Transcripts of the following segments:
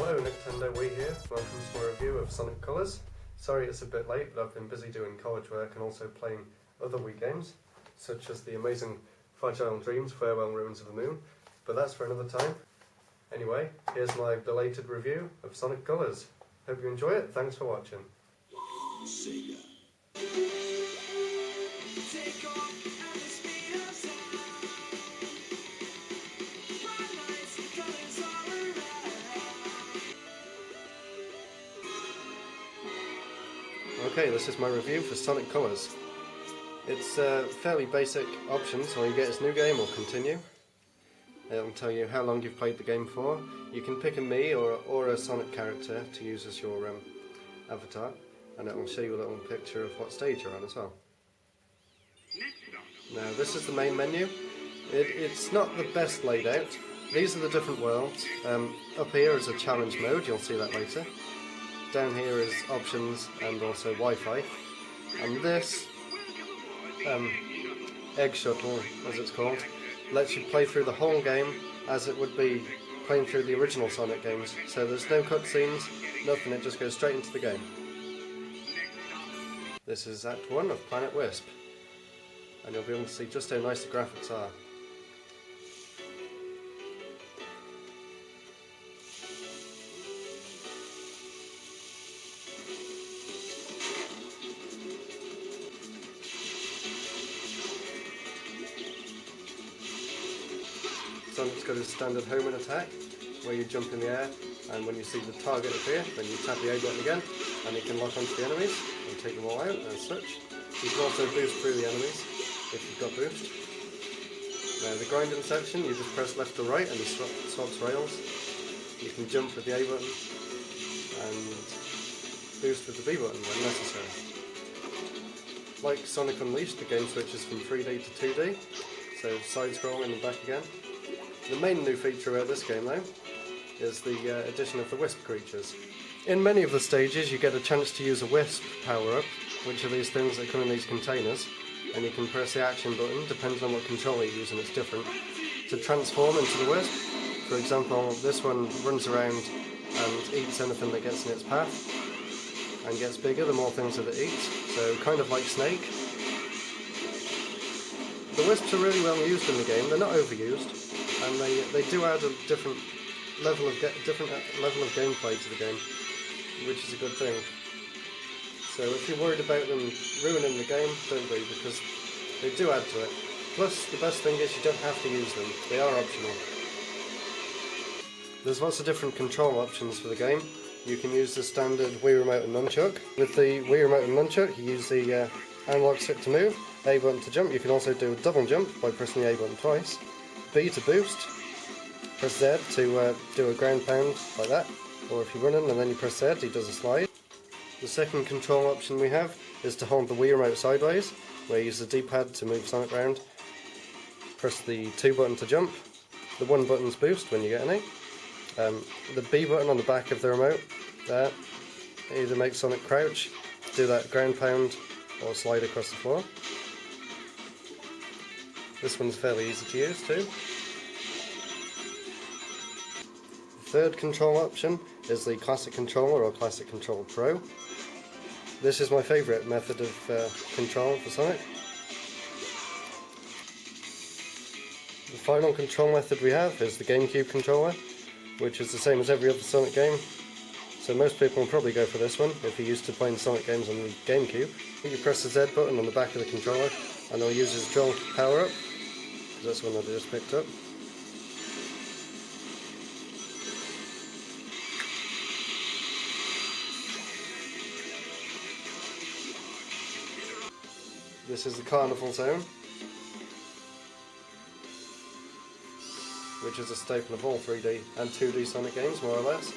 Hello, Nintendo Wii here. Welcome to my review of Sonic Colors. Sorry it's a bit late, but I've been busy doing college work and also playing other Wii games, such as the amazing Fragile Dreams, Farewell Ruins of the Moon, but that's for another time. Anyway, here's my belated review of Sonic Colors. Hope you enjoy it. Thanks for watching. Sega. Okay, this is my review for Sonic Colors. It's fairly basic options. All you get is new game or continue. It'll tell you how long you've played the game for. You can pick a Mii or a Sonic character to use as your avatar, and it will show you a little picture of what stage you're on as well. Now this is the main menu. It's not the best laid out. These are the different worlds. Up here is a challenge mode, you'll see that later. Down here is options and also Wi-Fi. And this egg shuttle, as it's called, lets you play through the whole game as it would be playing through the original Sonic games. So there's no cutscenes, nothing, it just goes straight into the game. This is Act 1 of Planet Wisp, and you'll be able to see just how nice the graphics are. Sonic's got his standard homing attack, where you jump in the air, and when you see the target appear, then you tap the A button again, and you can lock onto the enemies and take them all out as such. You can also boost through the enemies if you've got boost. Now the grinding section, you just press left or right and he swaps rails. You can jump with the A button and boost with the B button when necessary. Like Sonic Unleashed, the game switches from 3D to 2D, so side scrolling and back again. The main new feature about this game though is the addition of the Wisp creatures. In many of the stages you get a chance to use a Wisp power-up, which are these things that come in these containers, and you can press the action button, depending on what controller you're using, it's different, to transform into the Wisp. For example, this one runs around and eats anything that gets in its path, and gets bigger the more things that it eats, so kind of like Snake. The Wisps are really well used in the game, they're not overused, and they do add a different level of gameplay to the game, which is a good thing. So if you're worried about them ruining the game, don't be, because they do add to it. Plus, the best thing is you don't have to use them, they are optional. There's lots of different control options for the game. You can use the standard Wii Remote and Nunchuck. With the Wii Remote and Nunchuck, you use the analog stick to move, A button to jump. You can also do a double jump by pressing the A button twice. B to boost, press Z to do a ground pound like that, or if you're running and then you press Z, he does a slide. The second control option we have is to hold the Wii Remote sideways, where you use the D-pad to move Sonic around. Press the 2 button to jump, the 1 button's boost when you get any. The B button on the back of the remote, there, either makes Sonic crouch, do that ground pound, or slide across the floor. This one's fairly easy to use too. The third control option is the Classic Controller or Classic Control Pro. This is my favourite method of control for Sonic. The final control method we have is the GameCube controller, which is the same as every other Sonic game. So most people will probably go for this one if you're used to playing Sonic games on the GameCube. You press the Z button on the back of the controller and it'll use his Joel power up. That's one that I just picked up. This is the Carnival Zone, which is a staple of all 3D and 2D Sonic games, more or less.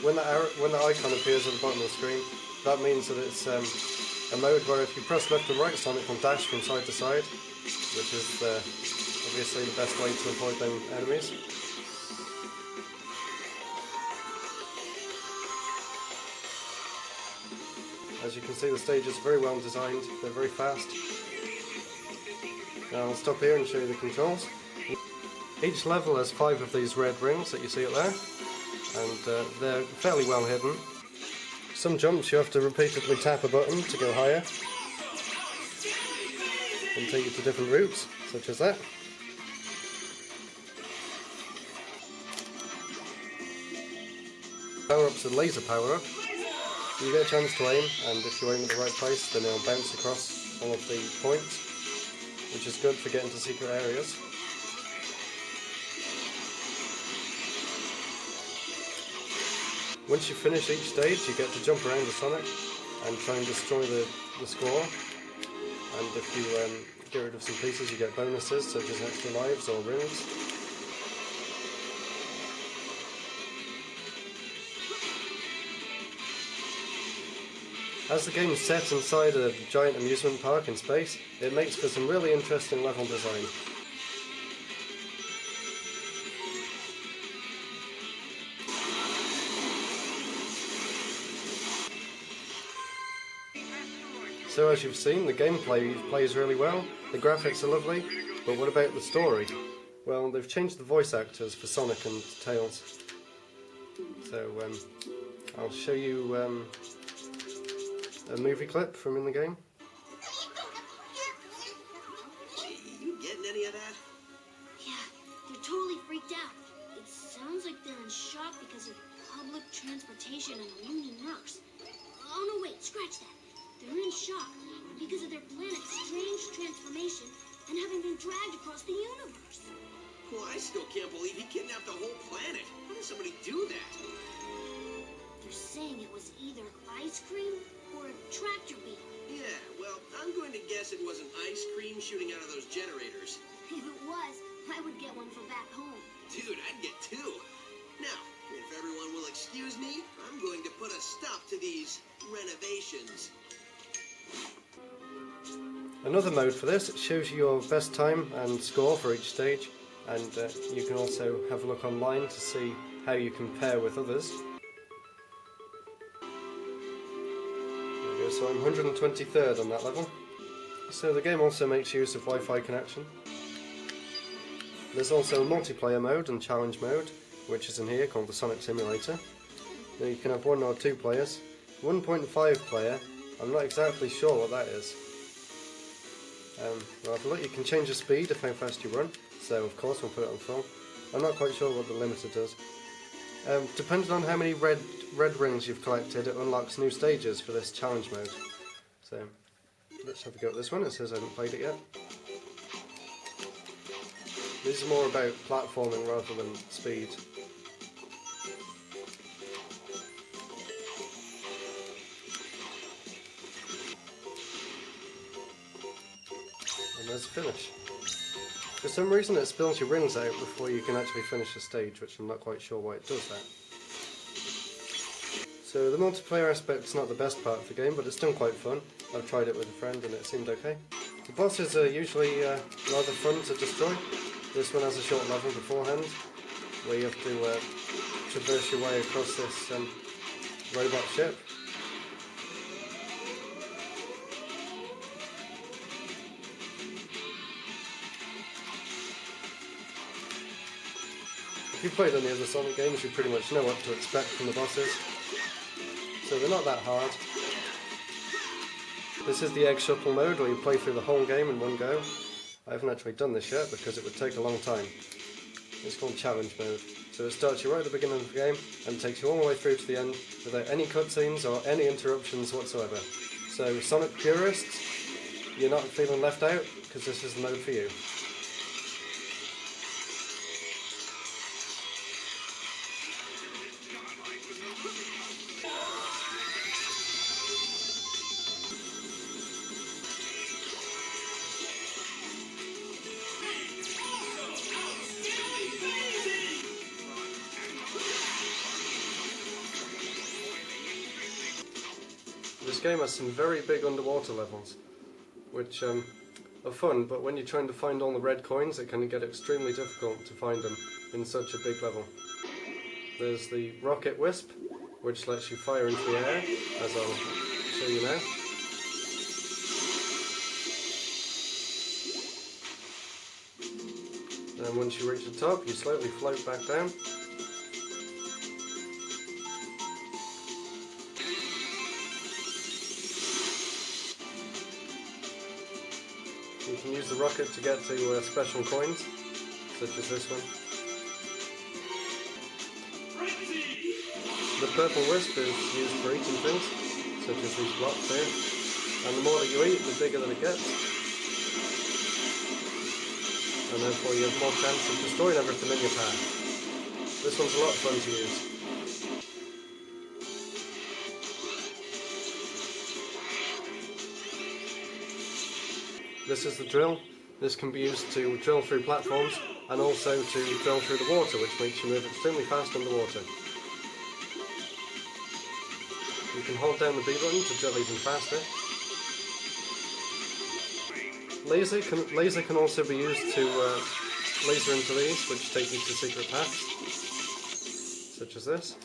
When the icon appears at the bottom of the screen, that means that it's a mode where if you press left or right, Sonic will dash from side to side, which is obviously the best way to avoid them enemies. As you can see, the stages are very well designed, they're very fast. Now I'll stop here and show you the controls. Each level has 5 of these red rings that you see up there, and they're fairly well hidden. Some jumps you have to repeatedly tap a button to go higher and take you to different routes, such as that. Power-up's a laser power-up. You get a chance to aim, and if you aim at the right place, then it'll bounce across all of the points, which is good for getting to secret areas. Once you finish each stage, you get to jump around the Sonic and try and destroy the score. And if you get rid of some pieces, you get bonuses such as extra lives or rings. As the game is set inside a giant amusement park in space, it makes for some really interesting level design. So as you've seen, the gameplay plays really well, the graphics are lovely, but what about the story? Well, they've changed the voice actors for Sonic and Tails. So I'll show you a movie clip from in the game. You getting any of that? Yeah, they're totally freaked out. It sounds like they're in shock because of public transportation and the Union Works. Oh no, wait, scratch that. They're in shock because of their planet's strange transformation and having been dragged across the universe. Well, I still can't believe he kidnapped the whole planet. How does somebody do that? They're saying it was either ice cream or a tractor beam. Yeah, well, I'm going to guess it was an ice cream shooting out of those generators. If it was, I would get one for back home. Dude, I'd get 2. Now, if everyone will excuse me, I'm going to put a stop to these renovations. Another mode for this shows you your best time and score for each stage, and you can also have a look online to see how you compare with others. There we go, so I'm 123rd on that level. So the game also makes use of Wi-Fi connection. There's also a multiplayer mode and challenge mode, which is in here, called the Sonic Simulator. Now you can have 1 or 2 players. 1.5 player, I'm not exactly sure what that is. Well, if you look, you can change the speed of how fast you run, so of course we'll put it on full. I'm not quite sure what the limiter does. Depending on how many red rings you've collected, it unlocks new stages for this challenge mode. So, let's have a go at this one. It says I haven't played it yet. These are more about platforming rather than speed. And there's the finish. For some reason it spills your rings out before you can actually finish a stage, which I'm not quite sure why it does that. So the multiplayer aspect's not the best part of the game, but it's still quite fun. I've tried it with a friend and it seemed okay. The bosses are usually rather fun to destroy. This one has a short level beforehand, where you have to traverse your way across this robot ship. If you've played any of the Sonic games, you pretty much know what to expect from the bosses, so they're not that hard. This is the egg shuttle mode, where you play through the whole game in one go. I haven't actually done this yet because it would take a long time. It's called challenge mode. So it starts you right at the beginning of the game and takes you all the way through to the end without any cutscenes or any interruptions whatsoever. So Sonic purists, you're not feeling left out because this is the mode for you. This game has some very big underwater levels, which are fun, but when you're trying to find all the red coins, it can get extremely difficult to find them in such a big level. There's the rocket Wisp, which lets you fire into the air, as I'll show you now. And once you reach the top, you slowly float back down. You can use the rocket to get to special coins, such as this one. The purple wisp is used for eating things, such as these blocks here. And the more that you eat, the bigger that it gets. And therefore you have more chance of destroying everything in your path. This one's a lot of fun to use. This is the drill. This can be used to drill through platforms and also to drill through the water, which makes you move extremely fast underwater. You can hold down the B button to drill even faster. Laser can also be used to laser into these, which take you to secret paths, such as this.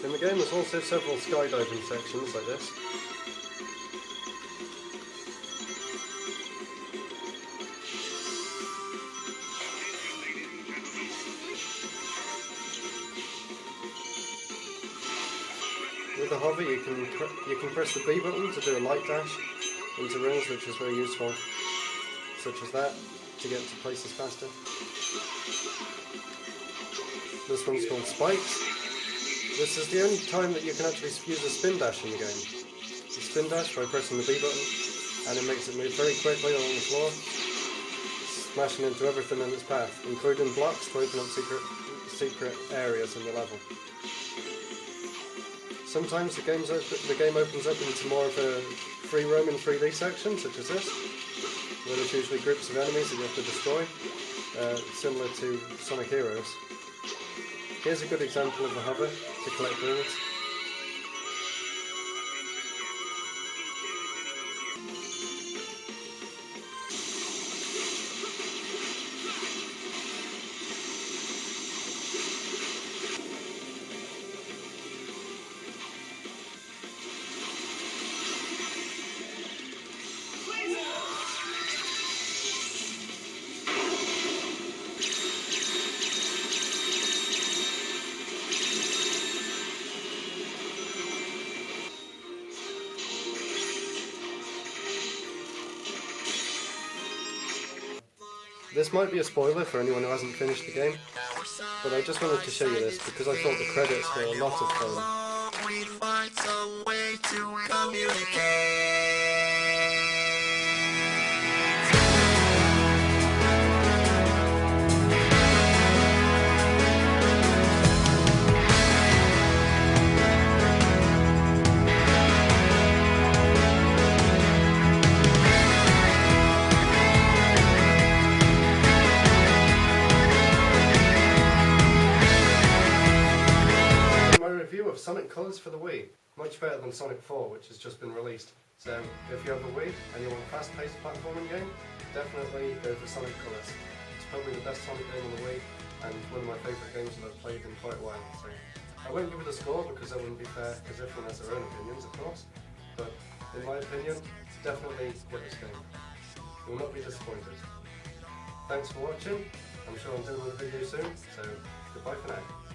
In the game there's also several skydiving sections like this. With the hover you can press the B button to do a light dash into rings, which is very useful, such as that, to get to places faster. This one's called Spikes. This is the only time that you can actually use a spin dash in the game. It's a spin dash by pressing the B button, and it makes it move very quickly along the floor, smashing into everything in its path, including blocks to open up secret areas in the level. Sometimes the game opens up into more of a free roam in 3D section, such as this, where there's usually groups of enemies that you have to destroy, similar to Sonic Heroes. Here's a good example of the hover to collect rings. This might be a spoiler for anyone who hasn't finished the game, but I just wanted to show you this because I thought the credits were a lot of fun. Review of Sonic Colors for the Wii. Much better than Sonic 4, which has just been released. So if you have a Wii and you want a fast-paced platforming game, definitely go for Sonic Colors. It's probably the best Sonic game on the Wii and one of my favourite games that I've played in quite a while. So I won't give it a score because that wouldn't be fair, because everyone has their own opinions, of course. But in my opinion, definitely get this game. You will not be disappointed. Thanks for watching. I'm sure I'm doing another video soon, so goodbye for now.